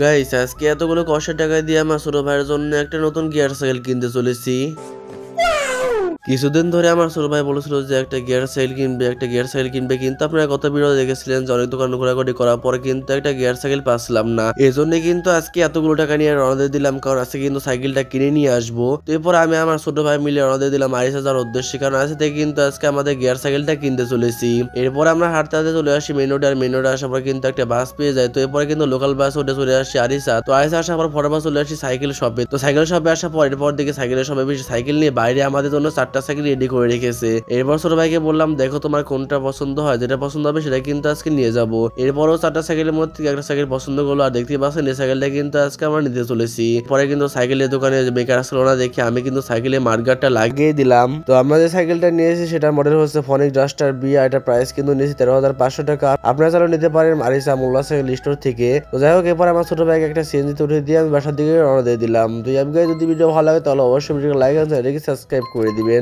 Guys আজকে এতগুলো কষ্টের টাকা দিয়ে আমার ছোট ভাইয়ের জন্য একটা নতুন গিয়ার সাইকেল কিনতে চলেছি। কিছুদিন ধরে আমার ছোট ভাই বলেছিল যে একটা গিয়ার সাইকেল কিনবে, কিন্তু আপনারা গত ভিডিও দেখেছিলেন যে অনেক দোকান ঘোরাঘুরি করার পরে কিন্তু একটা গিয়ার সাইকেল পাচ্ছিলাম না। এই জন্য কিন্তু আজকে এতগুলো টাকা নিয়ে রওনা দিয়ে দিলাম, কারণ আজকে কিন্তু সাইকেলটা কিনে নিয়ে আসবো। তো এরপর আমি আমার ছোট ভাই মিলে রওনা দিয়ে দিলাম আড়িশা যাওয়ার উদ্দেশ্যে, কারণ আজ থেকে কিন্তু আজকে আমাদের গিয়ার সাইকেলটা কিনতে চলেছি। এরপর আমরা হাঁটতে হাঁটতে চলে আসি মেন রোডে, আর মেন রোডে আসার পর কিন্তু একটা বাস পেয়ে যায়। তো এরপরে কিন্তু লোকাল বাস উঠে চলে আসি আড়িশা। তো আড়িশা আসার পর ফটোবার চলে আসি সাইকেল শপে। তো সাইকেল শপে আসার পর এরপর দেখি সাইকেলের শপে বেশি সাইকেল নিয়ে বাইরে আমাদের জন্য 4টা সাইকেল রেডি করে রেখেছে। এরপর ছোট ভাইকে বললাম দেখো তোমার কোনটা পছন্দ হয়, যেটা পছন্দ হবে সেটা কিন্তু আজকে নিয়ে যাবো। এরপরও 4টা সাইকেলের মধ্যে থেকে একটা সাইকেল পছন্দ করলো, আর দেখতে পাচ্ছেন এই সাইকেলটা কিন্তু আজকে আমরা নিতে চলেছি। পরে কিন্তু সাইকেলের দোকানে বেকার আসলো না দেখে আমি কিন্তু সাইকেলে মার্গারটা লাগিয়ে দিলাম। তো আমরা যে সাইকেলটা নিয়েছি সেটা মডেল হচ্ছে ফনিক ডাস্টার বি, আর এটা প্রাইস কিন্তু নিয়েছি 13,500 টাকা। আপনারা চাইলে নিতে পারেন আরিসা মোল্লা সাইকেল স্টোর থেকে। তো যাই হোক, এরপর আমার ছোট ভাইকে একটা সিএনজিতে উঠে দিয়ে আমি বাসার দিকে রওনা দিয়ে দিলাম। তো এই যদি ভিডিও ভালো লাগে তাহলে অবশ্যই ভিডিওকে লাইক আর সাবস্ক্রাইব করে দিবেন।